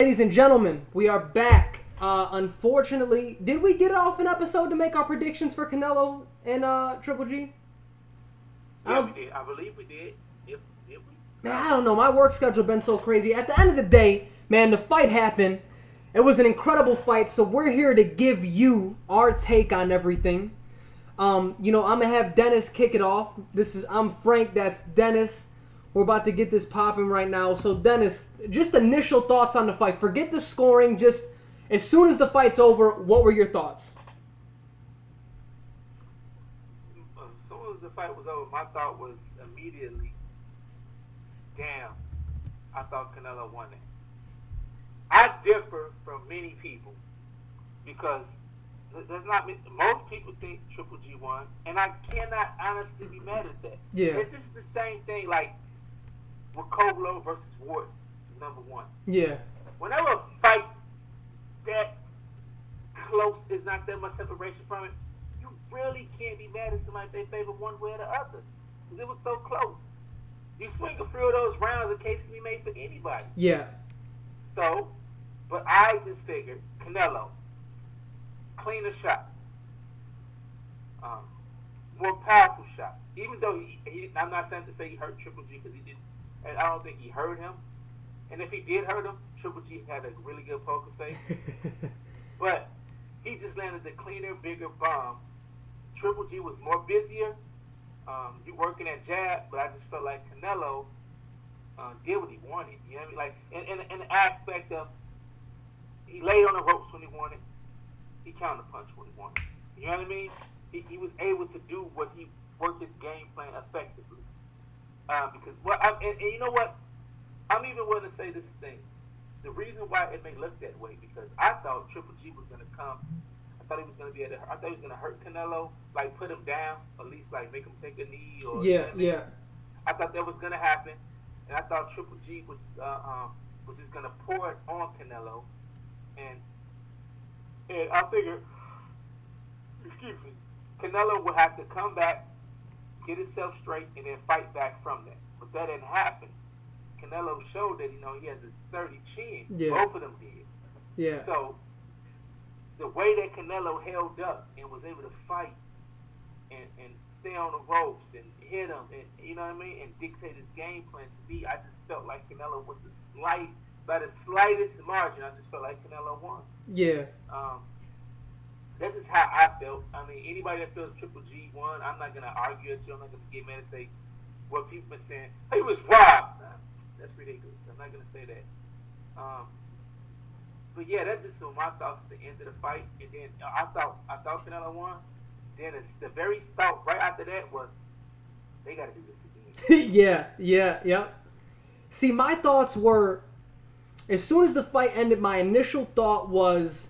Ladies and gentlemen, we are back. Unfortunately, did we get off an episode to make our predictions for Canelo and Triple G? Yeah, we did. I believe we did. If we. Man, I don't know. My work schedule been so crazy. At the end of the day, man, the fight happened. It was an incredible fight. So we're here to give you our take on everything. I'm gonna have Dennis kick it off. I'm Frank. That's Dennis. We're about to get this popping right now. So Dennis, just initial thoughts on the fight. Forget the scoring. Just as soon as the fight's over, what were your thoughts? As soon as the fight was over, my thought was immediately, damn, I thought Canelo won it. I differ from many people because there's not most people think Triple G won, and I cannot honestly be mad at that. Yeah. It's just the same thing like with Kovalo versus Ward, number one. Yeah. Whenever a fight that close is not that much separation from it, you really can't be mad at somebody if they favor one way or the other. Because it was so close. You swing a few of those rounds, a case can be made for anybody. Yeah. So, but I just figured Canelo, cleaner shot, more powerful shot. Even though I'm not saying to say he hurt Triple G because he didn't. And I don't think he hurt him. And if he did hurt him, Triple G had a really good poker face. But he just landed the cleaner, bigger bomb. Triple G was more busier. You working at jab, but I just felt like Canelo did what he wanted. You know what I mean? Like in the aspect of he laid on the ropes when he wanted. He counterpunched when he wanted. You know what I mean? He was able to do what he worked his game plan effectively. Because and you know what? I'm even willing to say this thing. The reason why it may look that way because I thought Triple G was gonna come. I thought he was gonna be I thought he was gonna hurt Canelo, like put him down, at least like make him take a knee or. Yeah, yeah. I thought that was gonna happen, and I thought Triple G was just gonna pour it on Canelo, and I figured, excuse me, Canelo would have to come back, get himself straight, and then fight back from that. But that didn't happen. Canelo showed that, he has a sturdy chin. Yeah. Both of them did. Yeah. So, the way that Canelo held up and was able to fight and stay on the ropes and hit him, and you know what I mean, and dictate his game plan to me, I just felt like Canelo was by the slightest margin, I just felt like Canelo won. Yeah. That's just how I felt. I mean, anybody that feels Triple G won, I'm not going to argue at you. I'm not going to get mad and say what people are saying. He was robbed. Nah, that's ridiculous. I'm not going to say that. But yeah, that's just my thoughts at the end of the fight. And then I thought Canelo won. Then the very thought right after that was, they got to do this again. Yeah. See, my thoughts were, as soon as the fight ended, my initial thought was,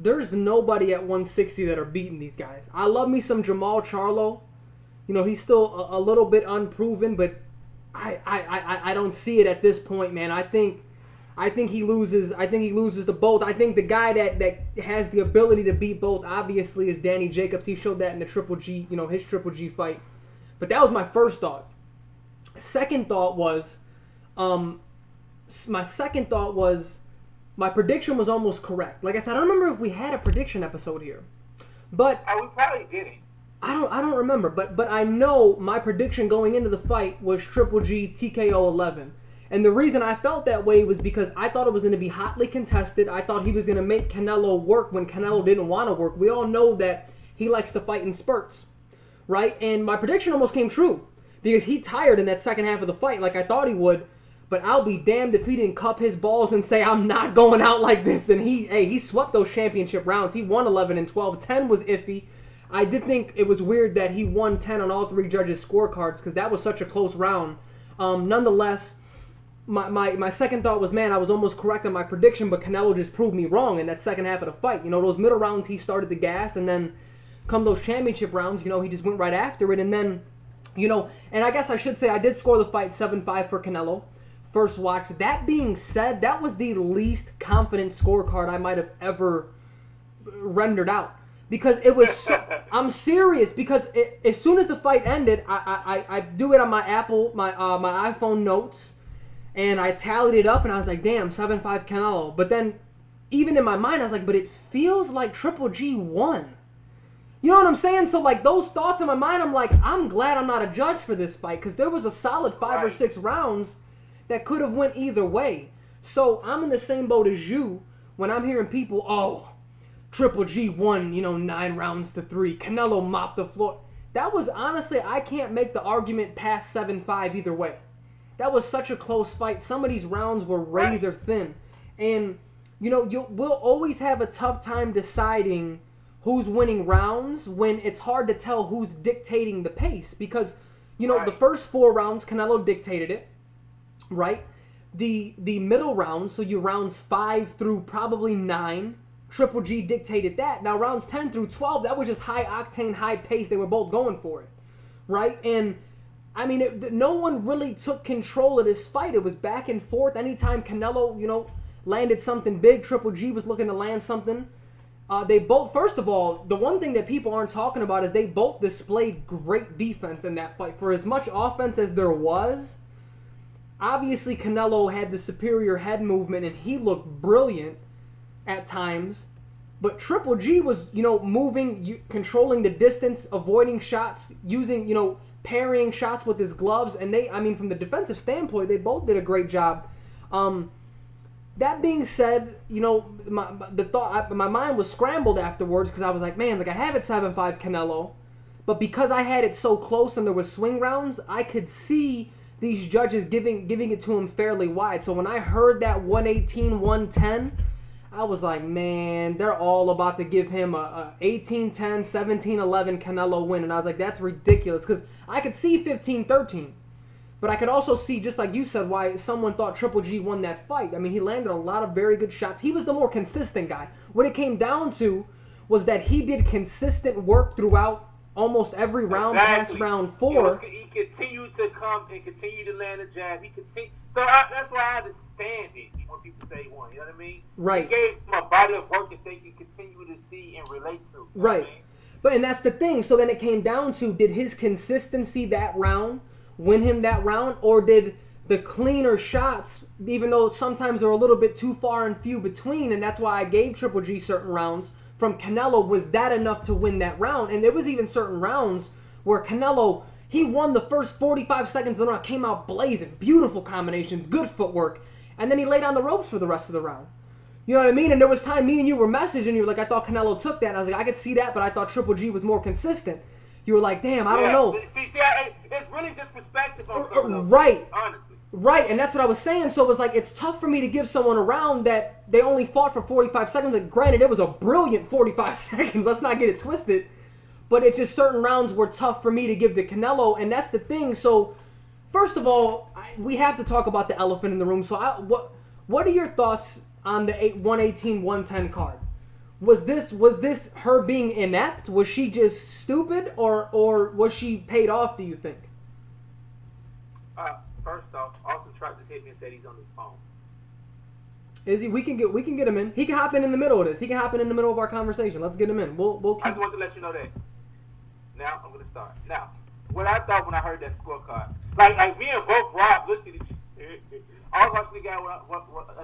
there's nobody at 160 that are beating these guys. I love me some Jamal Charlo. He's still a little bit unproven, but I don't see it at this point, man. I think he loses. I think he loses to both. I think the guy that has the ability to beat both, obviously, is Danny Jacobs. He showed that in the Triple G, his Triple G fight. But that was my first thought. Second thought was, my prediction was almost correct. Like I said, I don't remember if we had a prediction episode here, but we probably didn't. I don't remember. But I know my prediction going into the fight was Triple G TKO 11, and the reason I felt that way was because I thought it was going to be hotly contested. I thought he was going to make Canelo work when Canelo didn't want to work. We all know that he likes to fight in spurts, right? And my prediction almost came true because he tired in that second half of the fight, like I thought he would. But I'll be damned if he didn't cup his balls and say, I'm not going out like this. And he swept those championship rounds. He won 11 and 12. 10 was iffy. I did think it was weird that he won 10 on all three judges' scorecards because that was such a close round. Nonetheless, my second thought was, man, I was almost correct on my prediction, but Canelo just proved me wrong in that second half of the fight. Those middle rounds, he started the gas, and then come those championship rounds, he just went right after it. And then, and I guess I should say I did score the fight 7-5 for Canelo. First watch. That being said, that was the least confident scorecard I might have ever rendered out. Because it was I'm serious, because as soon as the fight ended, I do it on my iPhone notes, And I tallied it up, and I was like, damn, 7-5 Canelo. But then, even in my mind, I was like, but it feels like Triple G won. You know what I'm saying? So, like, those thoughts in my mind, I'm like, I'm glad I'm not a judge for this fight, because there was a solid 5 or 6 rounds that could have went either way. So, I'm in the same boat as you when I'm hearing people, oh, Triple G won, 9 rounds to 3. Canelo mopped the floor. That was, honestly, I can't make the argument past 7-5 either way. That was such a close fight. Some of these rounds were razor thin. And, we'll always have a tough time deciding who's winning rounds when it's hard to tell who's dictating the pace. Because, the first 4 rounds, Canelo dictated it, right? The middle rounds, so your rounds 5 through probably 9, Triple G dictated that. Now, rounds 10 through 12, that was just high octane, high pace. They were both going for it, right? And, I mean, no one really took control of this fight. It was back and forth. Anytime Canelo, landed something big, Triple G was looking to land something. They both, first of all, the one thing that people aren't talking about is they both displayed great defense in that fight. For as much offense as there was, obviously Canelo had the superior head movement and he looked brilliant at times. But Triple G was, moving, controlling the distance, avoiding shots, using, parrying shots with his gloves. And from the defensive standpoint, they both did a great job. That being said, my mind was scrambled afterwards because I was like, man, I have it 7-5 Canelo, but because I had it so close and there was swing rounds, I could see these judges giving it to him fairly wide. So when I heard that 118-110, I was like, man, they're all about to give him a 18-10, 17-11 Canelo win, and I was like, that's ridiculous because I could see 15-13. But I could also see, just like you said, why someone thought Triple G won that fight. I mean, he landed a lot of very good shots. He was the more consistent guy. What it came down to was that he did consistent work throughout almost every round past round 4. He continued to come and continue to land a jab. That's why I understand it when people say he won. You know what I mean? Right. He gave him a body of work that they can continue to see and relate to. Right. And that's the thing. So then it came down to, did his consistency that round win him that round, or did the cleaner shots, even though sometimes they're a little bit too far and few between, and that's why I gave Triple G certain rounds from Canelo, was that enough to win that round? And there was even certain rounds where Canelo, he won the first 45 seconds of the round, came out blazing, beautiful combinations, good footwork, and then he laid on the ropes for the rest of the round. You know what I mean? And there was time me and you were messaging, you were like, I thought Canelo took that, and I was like, I could see that, but I thought Triple G was more consistent. You were like, damn, I don't know. It's really just perspective on something. Right. Honestly. Right, and that's what I was saying. So it was like, it's tough for me to give someone a round that they only fought for 45 seconds. Like, granted, it was a brilliant 45 seconds. Let's not get it twisted. But it's just certain rounds were tough for me to give to Canelo, and that's the thing. So, first of all, we have to talk about the elephant in the room. So, what are your thoughts on the 118-110 card? Was this her being inept? Was she just stupid, or was she paid off, do you think? First off, Austin tried to hit me and said he's on his phone. Is he? We can get him in. He can hop in the middle of this. He can hop in the middle of our conversation. Let's get him in. We'll keep... I just want to let you know that. Now I'm gonna start. Now, what I thought when I heard that scorecard, like me and both Rob looked at each other. I was watching the guy,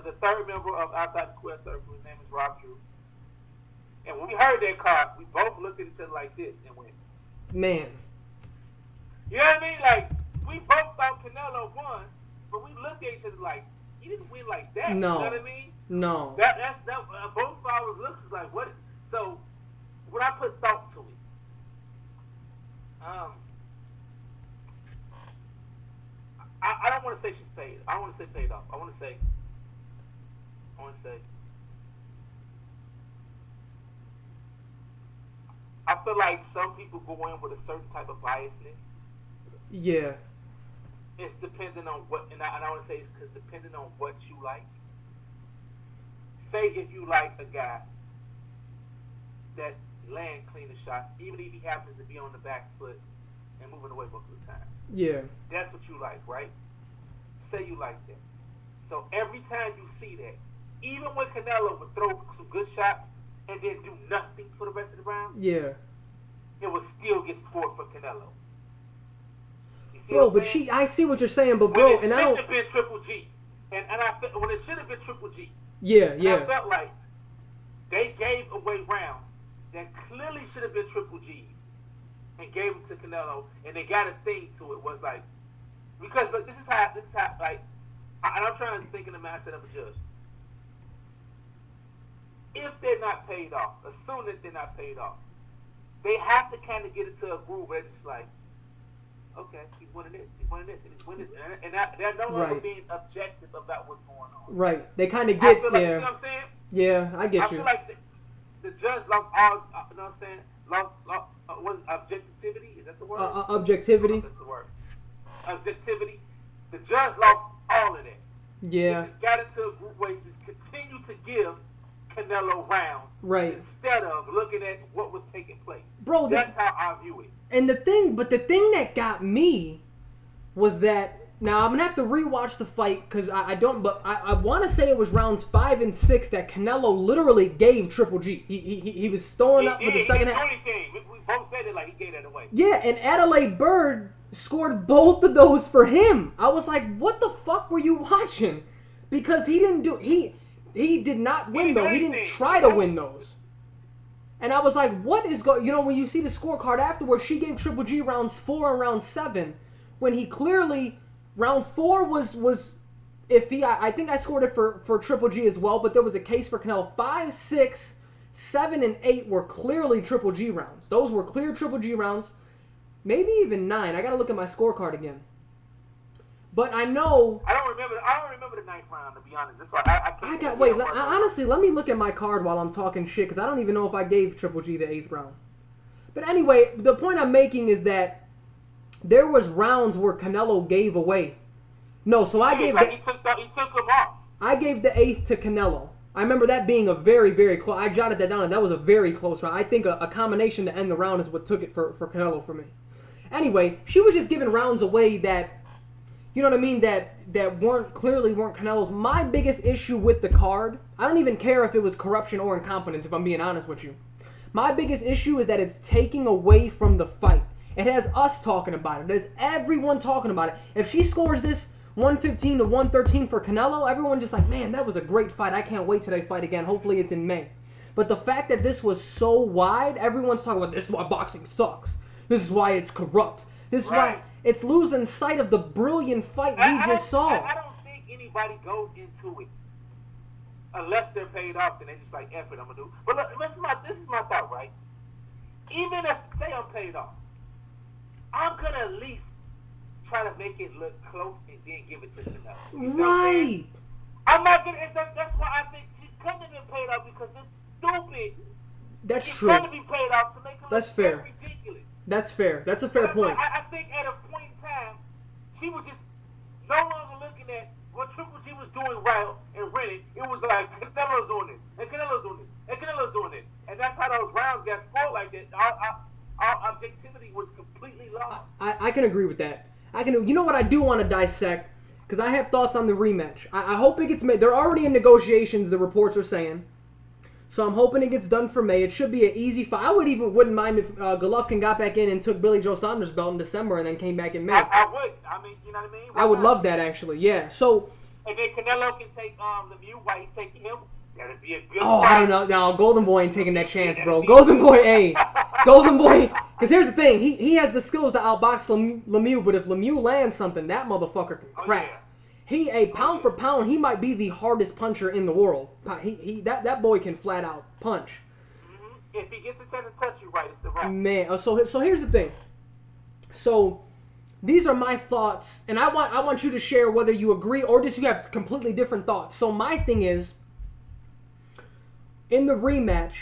the third member of Outside the Square Circle. His name is Rob Drew. And when we heard that card, we both looked at each other like this and went, man. You know what I mean? Like, we both thought Canelo won, but we looked at each other like, he didn't win like that. No. You know what I mean? No. That's both of our looks is like, what? So, when I put thought to it, I don't want to say she's paid. I don't want to say paid off. I want to say, I feel like some people go in with a certain type of biasness. Yeah. It's depending on what, and I want to say it's because depending on what you like. Say if you like a guy that land clean the shot, even if he happens to be on the back foot and moving away most of the time. Yeah. That's what you like, right? Say you like that. So every time you see that, even when Canelo would throw some good shots and then do nothing for the rest of the round, yeah, it would still get scored for Canelo. Bro, but I see what you're saying, but bro, and I don't. Triple G. and I felt when it should have been Triple G. Yeah, And yeah. I felt like they gave away rounds that clearly should have been Triple G, and gave them to Canelo, and they got a thing to it. Was like, because look, this is how like, and I'm trying to think in the mindset of a judge. If they're not paid off, assume that they're not paid off, they have to kind of get into a groove where it's just like, okay, he's winning this, he's winning this, and he's winning this, and they're no longer being objective about what's going on. Right. They kind of get, I feel like, you know what I'm saying? Yeah, I get you. I feel like the judge lost all, you know what I'm saying? Lost what is objectivity? Is that the word? Objectivity. That's the word. Objectivity. The judge lost all of that. Yeah. He just got into a group where he just continued to give Canelo rounds. Right. Instead of looking at what was taking place. Bro, that's how I view it. And the thing that got me was that, now I'm going to have to rewatch the fight because I want to say it was rounds 5 and 6 that Canelo literally gave Triple G. He was storing up for the second half. We both said it like he gave that away. Yeah, and Adelaide Bird scored both of those for him. I was like, what the fuck were you watching? Because he didn't do, he did not win those. He didn't try to win those. And I was like, what is going, when you see the scorecard afterwards, she gave Triple G rounds 4 and round 7 when he clearly, round 4 was iffy. I think I scored it for Triple G as well, but there was a case for Canelo. 5, 6, 7, and 8 were clearly Triple G rounds. Those were clear Triple G rounds. Maybe even 9. I got to look at my scorecard again. But I know. I don't remember the 9th round, to be honest. That's why I can't. Honestly, let me look at my card while I'm talking shit, because I don't even know if I gave Triple G the 8th round. But anyway, the point I'm making is that there was rounds where Canelo gave away. No, so I gave. He took them off. I gave the 8th to Canelo. I remember that being a very, very close. I jotted that down, and that was a very close round. I think a combination to end the round is what took it for Canelo for me. Anyway, she was just giving rounds away that, you know what I mean, that clearly weren't Canelo's. My biggest issue with the card, I don't even care if it was corruption or incompetence, if I'm being honest with you. My biggest issue is that it's taking away from the fight. It has us talking about it. There's everyone talking about it. If she scores this 115 to 113 for Canelo, everyone just like, man, that was a great fight. I can't wait till they fight again. Hopefully it's in May. But the fact that this was so wide, everyone's talking about, this is why boxing sucks. This is why it's corrupt. This is why it's losing sight of the brilliant fight we just saw. I don't think anybody goes into it unless they're paid off, and they're just like, F it, I'm going to do. But look, this is my thought, right? Even if, say I'm paid off, I'm going to at least try to make it look close and then give it to Canelo. Right. I'm not going to, that's why I think she couldn't have been paid off, because it's stupid. That's She's true. trying to be paid off to make it That's look fair. ridiculous. That's fair. That's a fair point. I think at a point in time, she was just no longer looking at what Triple G was doing right and winning. It was like, Canelo's doing this, and Canelo's doing this, and Canelo's doing this. And that's how those rounds got scored like that. Our objectivity was completely lost. I can agree with that. You know what I do want to dissect? Because I have thoughts on the rematch. I hope it gets made. They're already in negotiations, the reports are saying. So I'm hoping it gets done for May. It should be an easy fight. I wouldn't mind if Golovkin got back in and took Billy Joe Saunders' belt in December and then came back in May. I would. I mean, you know what I mean? I would love that, actually. Yeah. So. And then Canelo can take Lemieux while he's taking him. That'd be a good fight. I don't know. No, Golden Boy ain't taking that chance, bro. Golden Boy. Because here's the thing. He has the skills to outbox Lemieux, but if Lemieux lands something, that motherfucker can crack. Yeah. He pound for pound, he might be the hardest puncher in the world. That boy can flat out punch. Mm-hmm. If he gets a chance to touch you right, it's the right. Man, so here's the thing. So these are my thoughts, and I want you to share whether you agree or just you have completely different thoughts. So my thing is, in the rematch,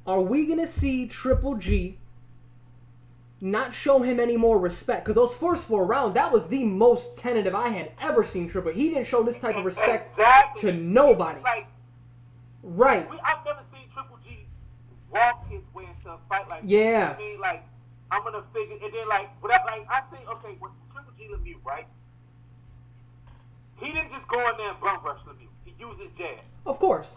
are we gonna see Triple G not show him any more respect? Because those first 4 rounds, that was the most tentative I had ever seen Triple. He didn't show this type of respect to nobody. Like, right. I've never seen Triple G walk his way into a fight like yeah. That. I mean, like, I'm gonna figure, and then I think, okay, with Triple G Lemieux, right? He didn't just go in there and bum rush Lemieux. He used his jab. Of course.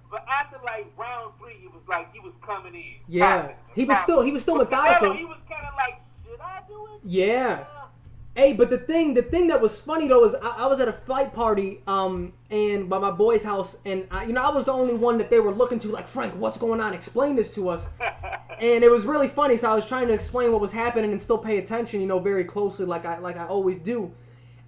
But after like round 3, it was like he was coming in. Yeah. He was still methodical. He was kind of like, should I do it? Yeah. Hey, but the thing that was funny though is I was at a fight party, and by my boy's house, and I was the only one that they were looking to, like, Frank, what's going on? Explain this to us. And it was really funny, so I was trying to explain what was happening and still pay attention, very closely, like I always do.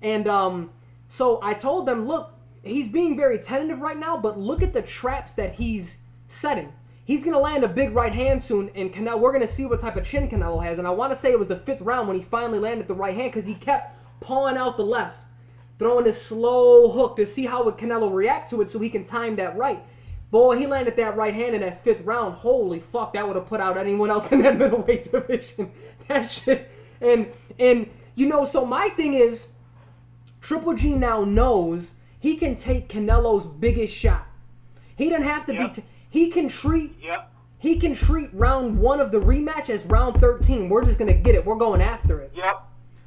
And so I told them, look, he's being very tentative right now, but look at the traps that he's setting. He's going to land a big right hand soon, and we're going to see what type of chin Canelo has. And I want to say it was the 5th round when he finally landed the right hand because he kept pawing out the left, throwing this slow hook to see how would Canelo react to it so he can time that right. Boy, he landed that right hand in that 5th round. Holy fuck, that would have put out anyone else in that middleweight division. That shit. And so my thing is, Triple G now knows he can take Canelo's biggest shot. He didn't have to be... He can treat round 1 of the rematch as round 13. We're just gonna get it. We're going after it. Yep.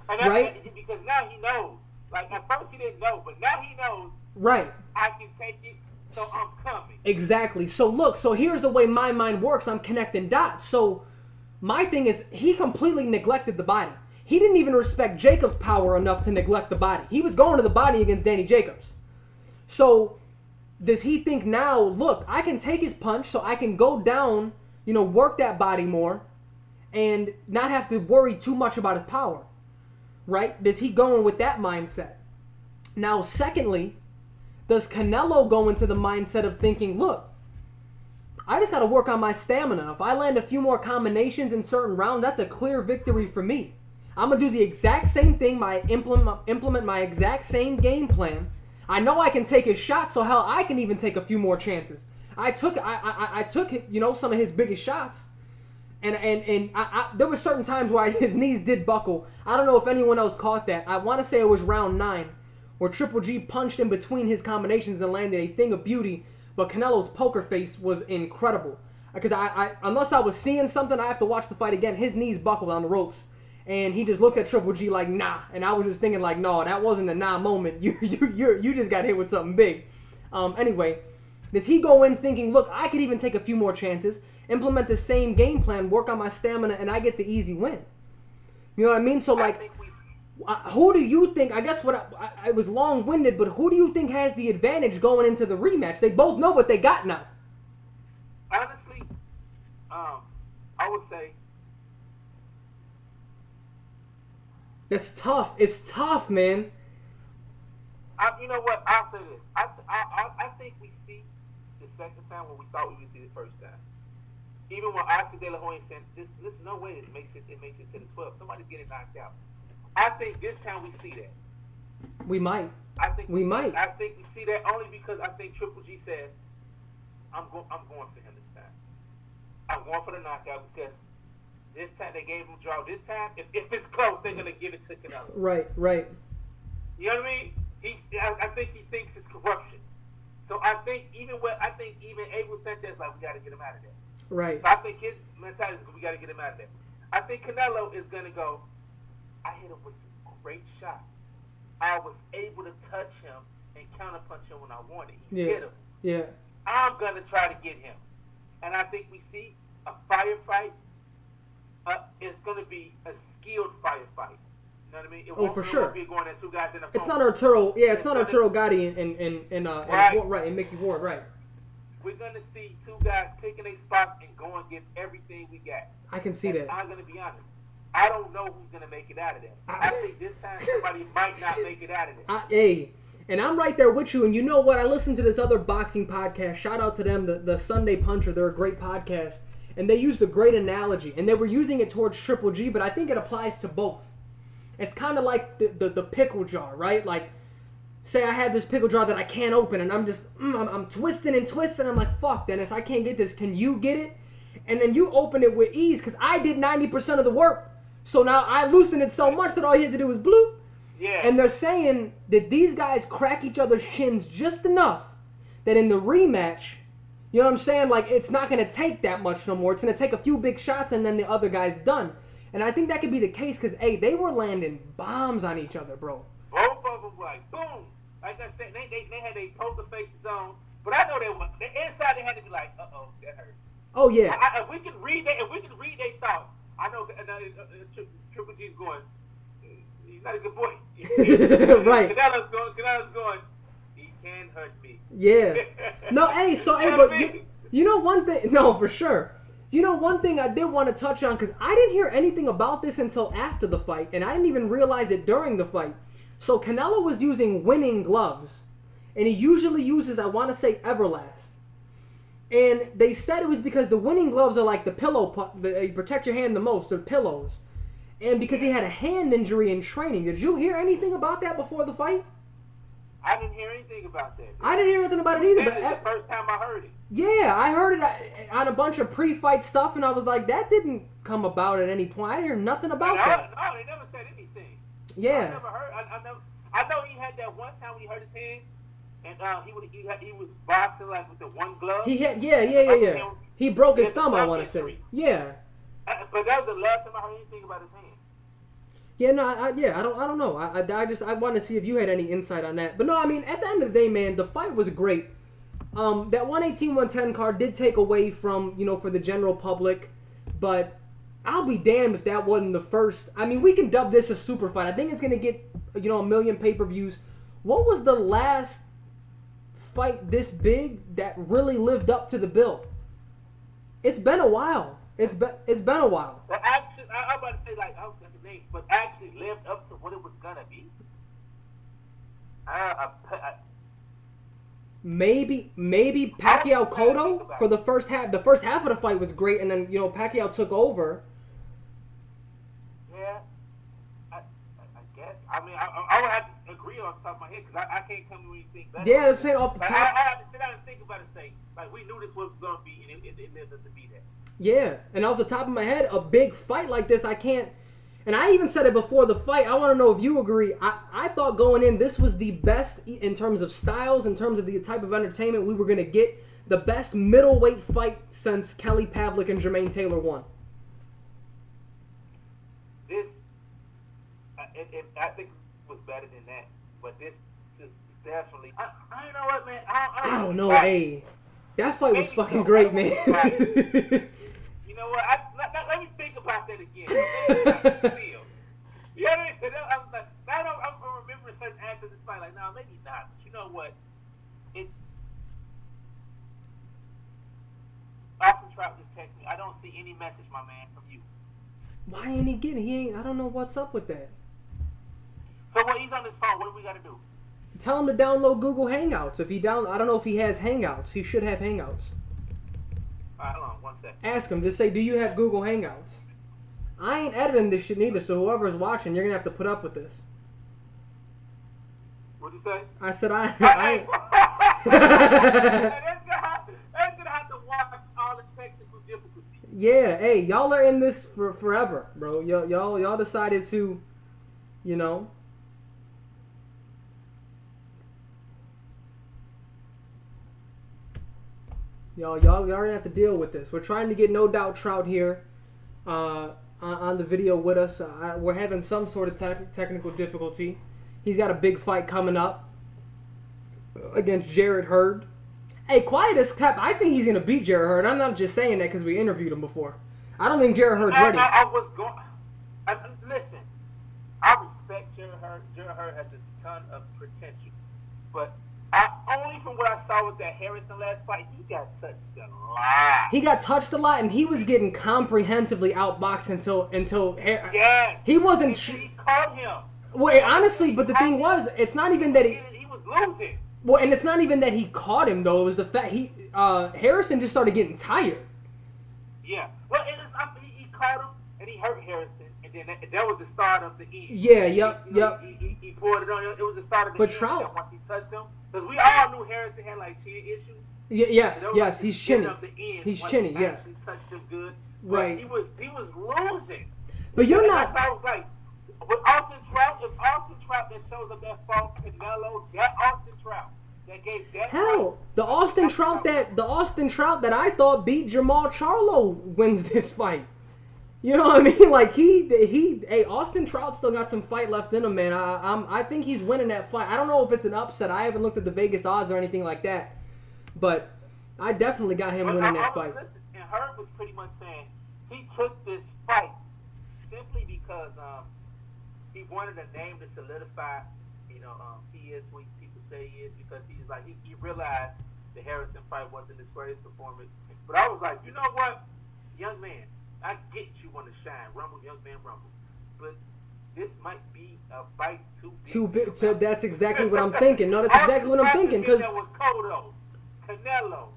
And that's right? Because now he knows. Like at first he didn't know, but now he knows. Right. I can take it, so I'm coming. Exactly. So look. So here's the way my mind works. I'm connecting dots. So my thing is, he completely neglected the body. He didn't even respect Jacobs' power enough to neglect the body. He was going to the body against Danny Jacobs. So. Does he think now, look, I can take his punch so I can go down, work that body more and not have to worry too much about his power, right? Does he go in with that mindset? Now, secondly, does Canelo go into the mindset of thinking, look, I just got to work on my stamina. If I land a few more combinations in certain rounds, that's a clear victory for me. I'm going to do the exact same thing, implement my exact same game plan. I know I can take his shot, so hell, I can even take a few more chances. I took some of his biggest shots, and there were certain times where his knees did buckle. I don't know if anyone else caught that. I want to say it was round 9, where Triple G punched in between his combinations and landed a thing of beauty. But Canelo's poker face was incredible because unless I was seeing something, I have to watch the fight again. His knees buckled on the ropes. And he just looked at Triple G like, nah. And I was just thinking like, no, that wasn't a nah moment. You just got hit with something big. Anyway, does he go in thinking, look, I could even take a few more chances, implement the same game plan, work on my stamina, and I get the easy win? You know what I mean? So like, who do you think, I guess I was long-winded, but who do you think has the advantage going into the rematch? They both know what they got now. Honestly, I would say, it's tough. It's tough, man. You know what? I'll say this. I think we see the second time what we thought we would see the first time. Even when Oscar De La Hoya said, "There's no way it makes it to the 12. Somebody's getting knocked out." I think this time we see that. We might. I think we might. I think we see that only because I think Triple G said, "I'm going for him this time. I'm going for the knockout because." This time they gave him a draw. This time, if it's close, they're gonna give it to Canelo. Right. You know what I mean? I think he thinks it's corruption. So I think even Abel Sanchez like we got to get him out of there. Right. So I think his mentality is we got to get him out of there. I think Canelo is gonna go. I hit him with some great shots. I was able to touch him and counterpunch him when I wanted. He hit him. Yeah. I'm gonna try to get him, and I think we see a firefight. It's going to be a skilled firefight. You know what I mean? For sure. Be going at 2 guys in a it's not Arturo. Yeah, it's not Arturo Gatti and Mickey Ward. Right. We're going to see 2 guys picking a spot and go and give everything we got. I can see that. I'm going to be honest. I don't know who's going to make it out of there. I think this time somebody might not make it out of there. Hey, and I'm right there with you. And you know what? I listened to this other boxing podcast. Shout out to them, the Sunday Puncher. They're a great podcast. And they used a great analogy, and they were using it towards Triple G, but I think it applies to both. It's kind of like the pickle jar, right? Like, say I have this pickle jar that I can't open, and I'm just, I'm twisting and twisting. I'm like, fuck, Dennis, I can't get this. Can you get it? And then you open it with ease, because I did 90% of the work. So now I loosened it so much that all you had to do was bloop. Yeah. And they're saying that these guys crack each other's shins just enough that in the rematch, you know what I'm saying? Like, it's not going to take that much no more. It's going to take a few big shots, and then the other guy's done. And I think that could be the case because, hey, they were landing bombs on each other, bro. Both of them like, boom. Like I said, they had their poker faces on. But I know the inside they had to be like, uh-oh, that hurt. Oh, yeah. If we can read their thoughts, I know Triple G's going, He's not a good boy. Right. Canelo's going. He can hurt me. Yeah. No, hey, so hey, but you know one thing. No, for sure. You know one thing I did want to touch on because I didn't hear anything about this until after the fight, and I didn't even realize it during the fight. So Canelo was using winning gloves, and he usually uses, I want to say, Everlast. And they said it was because the winning gloves are like the pillow, they protect your hand the most, they're pillows. And because he had a hand injury in training. Did you hear anything about that before the fight? I didn't hear anything about that. I didn't hear anything about it either. But it's the first time I heard it. Yeah, I heard it on a bunch of pre-fight stuff, and I was like, that didn't come about at any point. I didn't hear nothing about that. No, they never said anything. Yeah. I never heard. I know he had that one time when he hurt his hand, and he was boxing like with the one glove. He had yeah. He broke his thumb, I want to say. Yeah. But that was the last time I heard anything about his hand. Yeah, no, I don't know. I want to see if you had any insight on that. But no, I mean, at the end of the day, man, the fight was great. That 118-110 card did take away from, for the general public, but I'll be damned if that wasn't the first. I mean, we can dub this a super fight. I think it's going to get, a million pay-per-views. What was the last fight this big that really lived up to the bill? It's been a while. It's been a while. Well, actually, I'm about to say, like, I was going to name, but actually lived up to what it was going to be. Maybe Pacquiao Cotto for the first half. The first half of the fight was great, and then Pacquiao took over. Yeah, I guess. I mean, I would have to agree on the top of my head because I can't come to anything better. Yeah, let's say off the top. I have to sit down and think about it. Say, like, we knew this was going to be, and it lived up to be that. Yeah, and off the top of my head, a big fight like this, I can't. And I even said it before the fight. I want to know if you agree. I thought going in, this was the best in terms of styles, in terms of the type of entertainment we were going to get. The best middleweight fight since Kelly Pavlik and Jermaine Taylor won. This, I think it was better than that. But this is definitely. You know what, man? I don't know, hey. That fight was fucking great, man. You know what? Let me think about that again. You know what I mean? I'm remembering certain actors in this fight. Like, no, maybe not. But you know what? Austin Trout just texted me. I don't see any message, my man, from you. Why ain't he getting? I don't know what's up with that. So when he's on his phone, what do we got to do? Tell him to download Google Hangouts. I don't know if he has Hangouts. He should have Hangouts. Hold on, one second. Ask him. Just say, do you have Google Hangouts? I ain't editing this shit neither, so whoever's watching, you're going to have to put up with this. What'd you say? I said I That's gonna have to watch all the technical difficulties. Yeah, hey, y'all are in this for forever, bro. Y'all decided to, Y'all gonna have to deal with this. We're trying to get No Doubt Trout here on the video with us. We're having some sort of technical difficulty. He's got a big fight coming up against Jarrett Hurd. Hey, quiet as kept. I think he's gonna beat Jarrett Hurd. I'm not just saying that because we interviewed him before. I don't think Jarrett Hurd's ready. I was going. Listen, I respect Jarrett Hurd. Jarrett Hurd has a ton of potential, but only from what I saw with that Harrison last fight, he got touched a lot. He got touched a lot, and he was getting comprehensively outboxed until yeah. He wasn't. He caught him. Well, honestly, but the thing was, it's not even that he was losing. Well, and it's not even that he caught him though. It was the fact Harrison just started getting tired. Yeah. Well, he caught him and he hurt Harrison, and then that was the start of the end. Yeah. Yep. He poured it on. It was the start of the end. But Trout, once he touched him, because we all knew Harrison had like chin issues. Yes, he's chinny. He's chinny. Yeah. He touched him good. Right. He was losing. But you're not. I was like, with Austin Trout, if Austin Trout that shows up that fought Canelo, that Austin Trout that gave that hell, the Austin Trout that I thought beat Jamal Charlo wins this fight. You know what I mean? Like hey, Austin Trout still got some fight left in him, man. I think he's winning that fight. I don't know if it's an upset. I haven't looked at the Vegas odds or anything like that, but I definitely got him winning that fight. Listen, and Herb was pretty much saying he took this fight simply because he wanted a name to solidify, he is what people say he is because he's like he realized the Harrison fight wasn't his greatest performance. But I was like, you know what, young man, I get you want to shine, rumble, young man, rumble, but this might be a fight too big. That's exactly what I'm thinking. No, that's exactly what I'm thinking. Because there was Cotto, Canelo,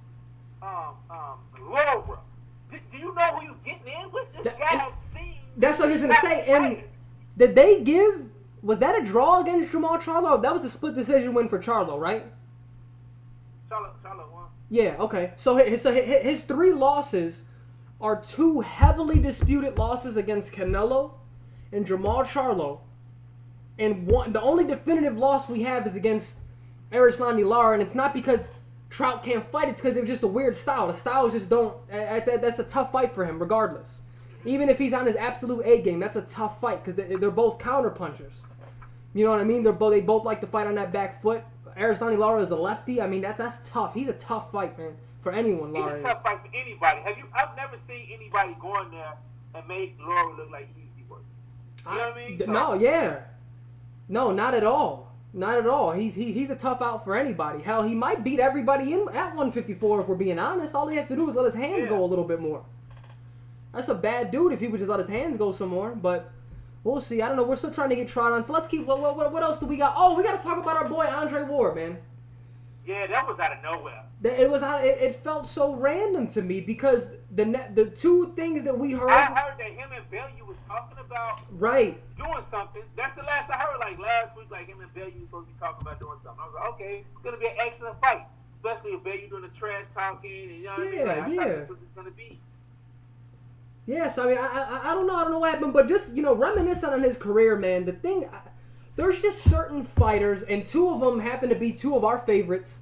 Laura. Do you know who you getting in with? This guy has seen. That's what I was gonna say. And did they give? Was that a draw against Jamal Charlo? That was a split decision win for Charlo, right? Charlo won. Yeah. Okay. So his 3 losses are 2 heavily disputed losses against Canelo and Jamal Charlo, and the only definitive loss we have is against Erislandy Lara, and it's not because Trout can't fight, it's because it was just a weird style. The styles just don't. That's a tough fight for him, regardless. Even if he's on his absolute A game, that's a tough fight because they're both counter punchers. You know what I mean? They both like to fight on that back foot. Erislandy Lara is a lefty. I mean, that's tough. He's a tough fight, man, for anyone. Lara He's a tough fight for anybody. I've never seen anybody go in there and make Lara look like easy work. You know what I mean? No, yeah. No, not at all. Not at all. He's a tough out for anybody. Hell, he might beat everybody in at 154 if we're being honest. All he has to do is let his hands go a little bit more. That's a bad dude if he would just let his hands go some more. But we'll see. I don't know. We're still trying to get Trout on. So let's keep. What else do we got? Oh, we got to talk about our boy Andre Ward, man. Yeah, that was out of nowhere. It felt so random to me because the 2 things that we heard. I heard that him and Bellew was talking about doing something. That's the last I heard. Like last week, like him and Bellew was supposed to be talking about doing something. I was like, okay, it's gonna be an excellent fight, especially if Bellew doing the trash talking and you know what I mean. Like, I thought that's what it's gonna be. Yes, I mean I don't know what happened, but just reminiscing on his career, man. There's just certain fighters, and 2 of them happen to be 2 of our favorites,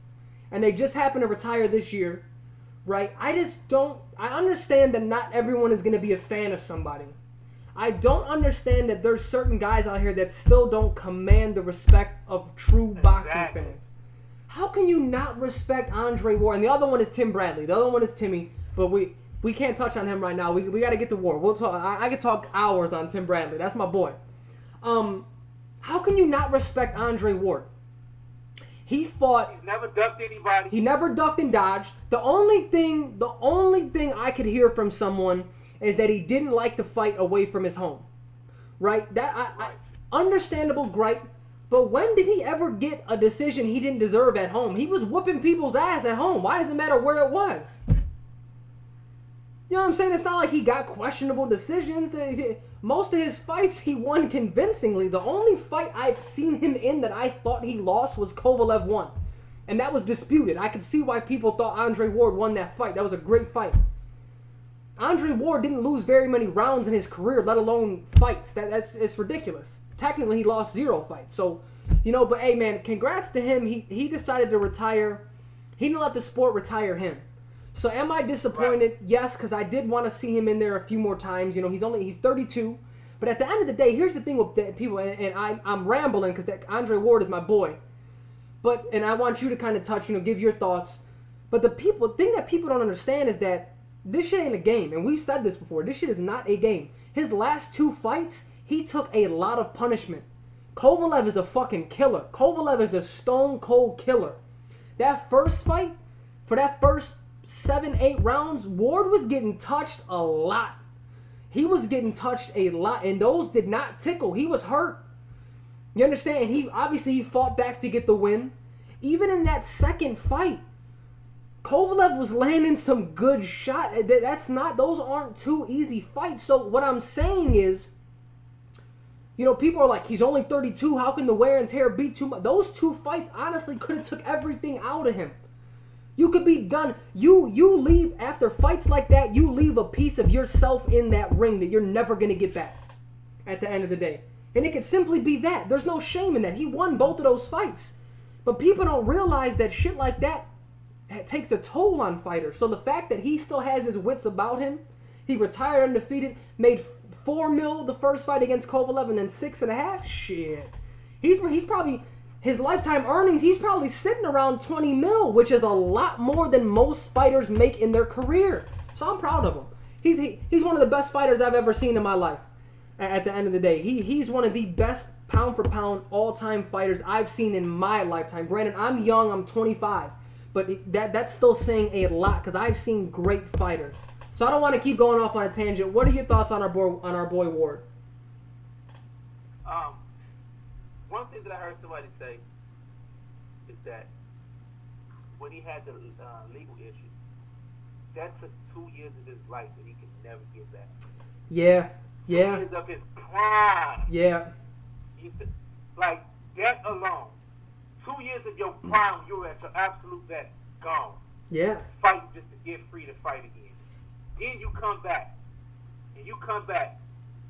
and they just happen to retire this year, right? I understand that not everyone is going to be a fan of somebody. I don't understand that there's certain guys out here that still don't command the respect of true boxing fans. How can you not respect Andre Ward? And the other one is Tim Bradley. The other one is Timmy, but we can't touch on him right now. We got to get to Ward. We'll talk. I could talk hours on Tim Bradley. That's my boy. How can you not respect Andre Ward? He fought. He's never ducked anybody. He never ducked and dodged. The only thing I could hear from someone is that he didn't like to fight away from his home. Right? Understandable gripe. But when did he ever get a decision he didn't deserve at home? He was whooping people's ass at home. Why does it matter where it was? You know what I'm saying? It's not like he got questionable decisions. Most of his fights he won convincingly. The only fight I've seen him in that I thought he lost was Kovalev 1. And that was disputed. I could see why people thought Andre Ward won that fight. That was a great fight. Andre Ward didn't lose very many rounds in his career, let alone fights. It's ridiculous. Technically, he lost 0 fights. So, but hey, man, congrats to him. He decided to retire. He didn't let the sport retire him. So am I disappointed? Right. Yes, because I did want to see him in there a few more times. He's 32. But at the end of the day, here's the thing with people, and I'm rambling because Andre Ward is my boy. And I want you to kind of touch, give your thoughts. But the thing that people don't understand is that this shit ain't a game. And we've said this before. This shit is not a game. His last 2 fights, he took a lot of punishment. Kovalev is a fucking killer. Kovalev is a stone cold killer. That first fight, for that first 7-8 rounds, Ward was getting touched a lot. He was getting touched a lot, and those did not tickle. He was hurt. You understand? And he fought back to get the win. Even in that second fight, Kovalev was landing some good shots. Those aren't 2 easy fights. So what I'm saying is, people are like, he's only 32. How can the wear and tear be too much? Those 2 fights honestly could have took everything out of him. You could be done. You leave after fights like that. You leave a piece of yourself in that ring that you're never gonna get back at the end of the day. And it could simply be that. There's no shame in that. He won both of those fights. But people don't realize that shit like that takes a toll on fighters. So the fact that he still has his wits about him, he retired undefeated, made $4 million the first fight against Kovalev, and then 6.5. Shit, he's probably. His lifetime earnings, he's probably sitting around 20 mil, which is a lot more than most fighters make in their career. So I'm proud of him. He's one of the best fighters I've ever seen in my life. At the end of the day, he's one of the best pound for pound all-time fighters I've seen in my lifetime. Granted, I'm young, I'm 25, but that's still saying a lot because I've seen great fighters. So I don't want to keep going off on a tangent. What are your thoughts on our boy Ward? One thing that I heard somebody say is that when he had the legal issue, that took 2 years of his life that he could never get back. Yeah. 2 years of his prime. Yeah. You said, like, that alone, 2 years of your prime, you were at your absolute best, gone. Yeah. Fighting just to get free to fight again. Then you come back,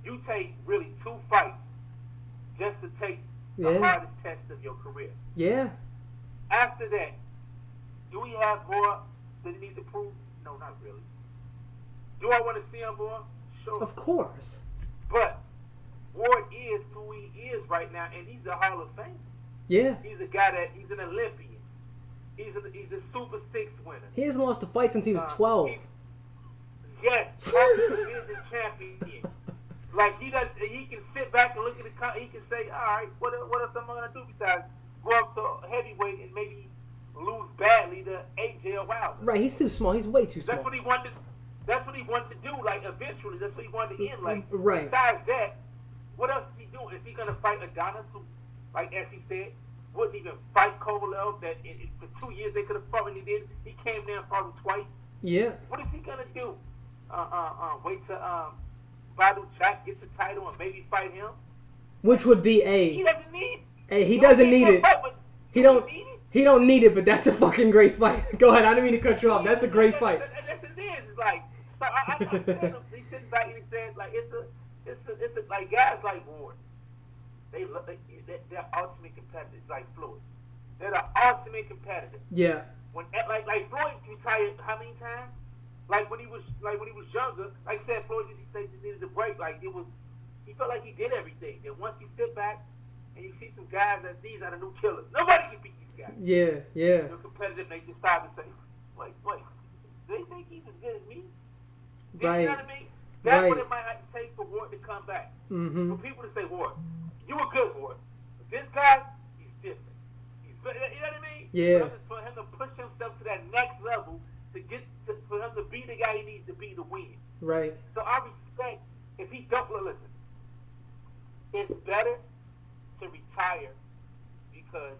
you take really 2 fights just to take the hardest test of your career. Yeah. After that, do we have more that he needs to prove? No, not really. Do I want to see him more? Sure. Of course. But Ward is who he is right now, and he's a Hall of Famer. Yeah. He's a guy he's an Olympian. He's a Super 6 winner. He hasn't lost a fight since he was 12. Yes, division champion. Like he can sit back and look at he can say, all right, what else am I gonna do besides go up to heavyweight and maybe lose badly to AJ or Wilder? Right, he's too small. He's way too small. That's what he wanted. That's what he wanted to do. Like eventually, that's what he wanted to end. Like right. Besides that, what else is he doing? Is he gonna fight Adonis, who, like as he said, wouldn't even fight Kovalev? That for 2 years they could have fought, and he did. He came there and fought him twice. Yeah. What is he gonna do? Wait till Badu Chak gets the title and maybe fight him? Which would be He doesn't need. He doesn't need it. He don't need it, but that's a fucking great fight. Go ahead. I didn't mean to cut you off. That's a great fight. That's it is. It's like, so I understand him. He sitting back and he said, like, it's a like guys like Ward. They're ultimate competitors, like Floyd. They're the ultimate competitor. Yeah. When like Floyd retired how many times? Like when he was younger, like I said, Floyd just needed a break. Like he felt like he did everything. And once you sit back and you see some guys that these are the new killers, nobody can beat these guys. Yeah. They're competitive. They just start to say, wait, they think he's as good as me. Right. You know what I mean? That's what it might have to take for Ward to come back. Mm-hmm. For people to say, Ward, you were good, Ward. But this guy, he's different. You know what I mean? Yeah. For him to push himself to that next level. For him to be the guy he needs to be to win. Right. So I respect if he don't listen. It's better to retire because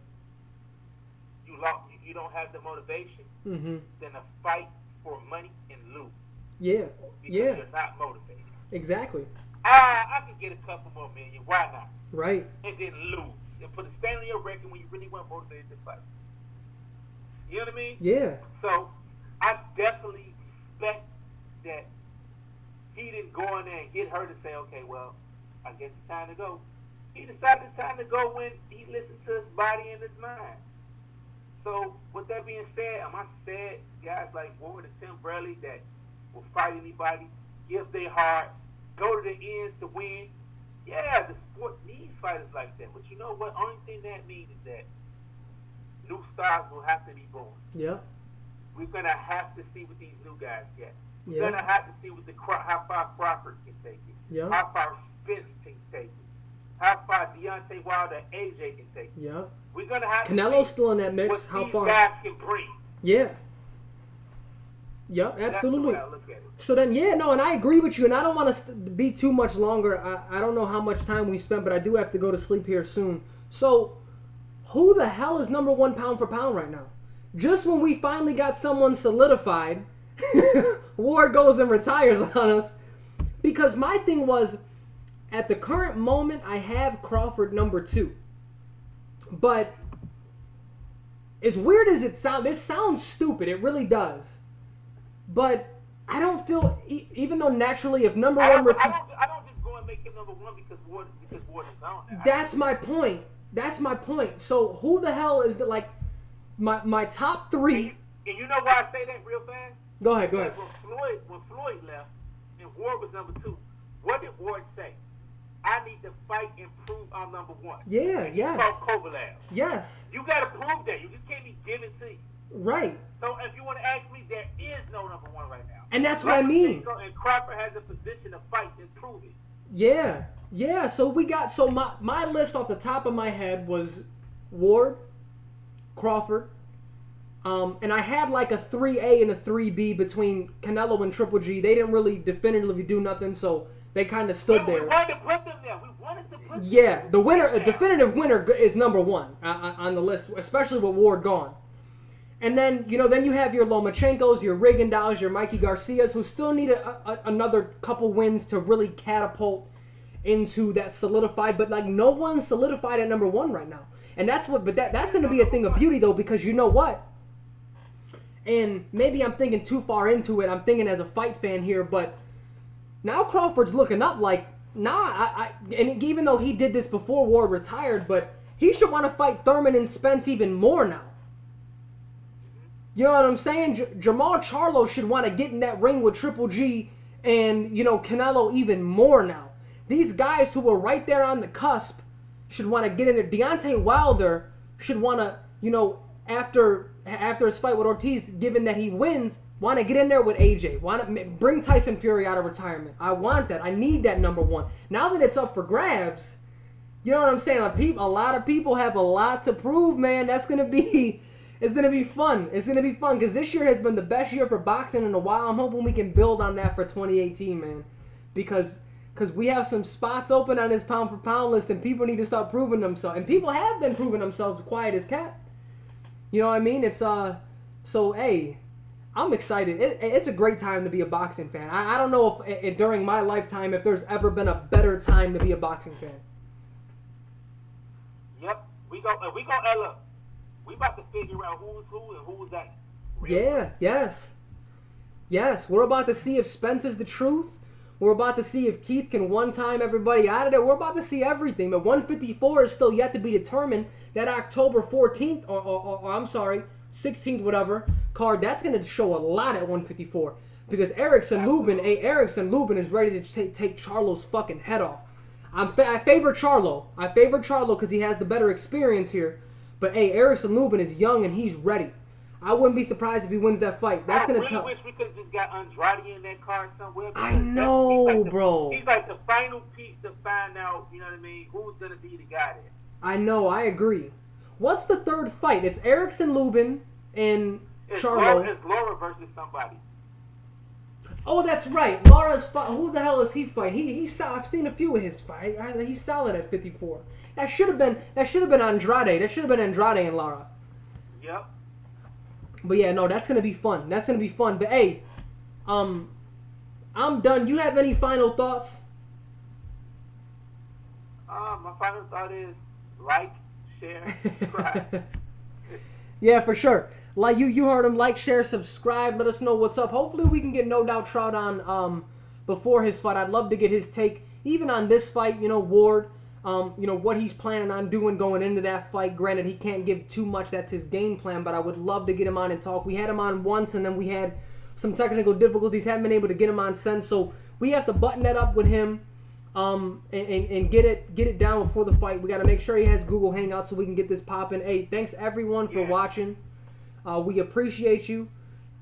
you don't have the motivation than to fight for money and lose. Yeah. Because you're not motivated. Exactly. I can get a couple more million. Why not? Right. And then lose and put a stand on your record when you really weren't motivated to fight. You know what I mean? Yeah. So I definitely respect that he didn't go in there and get her to say, okay, well, I guess it's time to go. He decided it's time to go when he listened to his body and his mind. So with that being said, am I sad guys like Ward and Tim Bradley that will fight anybody, give their heart, go to the ends to win? Yeah, the sport needs fighters like that. But you know what? Only thing that means is that new stars will have to be born. Yeah. We're going to have to see what these new guys get. We're Yeah. going to have to see how far Crawford can take it. Yeah. How far Spence can take it. How far Deontay Wilder and AJ can take it. Yeah. We're going to have Canelo's to see still in that mix. what How these far? guys can bring. Yeah. Yep, That's absolutely. the way I look at it. So then, yeah, no, and I agree with you, and I don't want to be too much longer. I don't know how much time we spent, but I do have to go to sleep here soon. So, who the hell is number one pound for pound right now? Just when we finally got someone solidified, Ward goes and retires on us. Because my thing was, at the current moment, I have Crawford number 2. But as weird as it sounds, this sounds stupid. It really does. But I don't feel, even though naturally, if number one retires, I don't just go and make him number 1 because Ward is gone now. That's my point. That's my point. So who the hell is my top 3? And you know why I say that real fast? Go ahead. Go ahead. When Floyd left and Ward was number 2, what did Ward say? I need to fight and prove I'm number 1. Yeah. And Yes. he fought Kovalev. Yes. You got to prove that. You just can't be given to you. Right. So if you want to ask me, there is no number 1 right now. And that's what I mean. And Crawford has a position to fight and prove it. Yeah, yeah. So my list off the top of my head was Ward, Crawford, and I had like a 3A and a 3B between Canelo and Triple G. They didn't really definitively do nothing, so they kind of stood there. We wanted to put them there. We wanted to put them Yeah, there. the winner, a definitive winner is number one on the list, especially with Ward gone. And then then you have your Lomachenkos, your Rigondeaux, your Mikey Garcias, who still need another couple wins to really catapult into that solidified. But like no one's solidified at number one right now, and that's going to be a thing of beauty though, because you know what? And maybe I'm thinking too far into it. I'm thinking as a fight fan here, but now Crawford's looking up like and even though he did this before Ward retired, but he should want to fight Thurman and Spence even more now. You know what I'm saying? Jamal Charlo should want to get in that ring with Triple G and, Canelo even more now. These guys who were right there on the cusp should want to get in there. Deontay Wilder should want to, after his fight with Ortiz, given that he wins, want to get in there with AJ. Want to bring Tyson Fury out of retirement. I want that. I need that number one. Now that it's up for grabs, you know what I'm saying? A lot of people have a lot to prove, man. It's going to be fun. It's going to be fun because this year has been the best year for boxing in a while. I'm hoping we can build on that for 2018, man. Because we have some spots open on this pound for pound list and people need to start proving themselves. And people have been proving themselves quiet as cat. You know what I mean? It's so hey, I'm excited. It's a great time to be a boxing fan. I don't know if during my lifetime if there's ever been a better time to be a boxing fan. Yep, we look. We about to figure out who's who and who's that. Yeah, yes. We're about to see if Spence is the truth. We're about to see if Keith can one-time everybody out of there. We're about to see everything. But 154 is still yet to be determined. That October 14th, or I'm sorry, 16th, whatever, card, that's going to show a lot at 154. Because Erickson Lubin is ready to take Charlo's fucking head off. I favor Charlo. Because he has the better experience here. But hey, Erickson Lubin is young and he's ready. I wouldn't be surprised if he wins that fight. That's gonna tell. I wish we could have just got Andrade in that card somewhere. I know, bro. He's like the final piece to find out, you know what I mean, who's gonna be the guy there. I know, I agree. What's the third fight? It's Erickson Lubin and Charlo. It's Laura versus somebody. Oh, that's right. Laura's fight. Who the hell is he fighting? I've seen a few of his fights. He's solid at 54. That should have been Andrade. That should have been Andrade and Lara. Yep. But yeah, no, that's gonna be fun. But hey, I'm done. You have any final thoughts? My final thought is like, share, subscribe. Yeah, for sure. Like you heard him. Like, share, subscribe. Let us know what's up. Hopefully we can get No Doubt Trout on before his fight. I'd love to get his take, even on this fight. Ward. What he's planning on doing going into that fight. Granted, he can't give too much. That's his game plan. But I would love to get him on and talk. We had him on once, and then we had some technical difficulties. Haven't been able to get him on since. So we have to button that up with him, and get it down before the fight. We got to make sure he has Google Hangouts so we can get this popping. Hey, thanks everyone for watching. We appreciate you.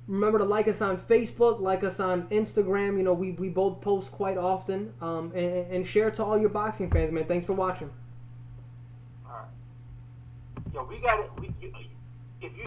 Remember to like us on Facebook, like us on Instagram. We both post quite often. And share to all your boxing fans, man. Thanks for watching. All right. Yo, we got it. If you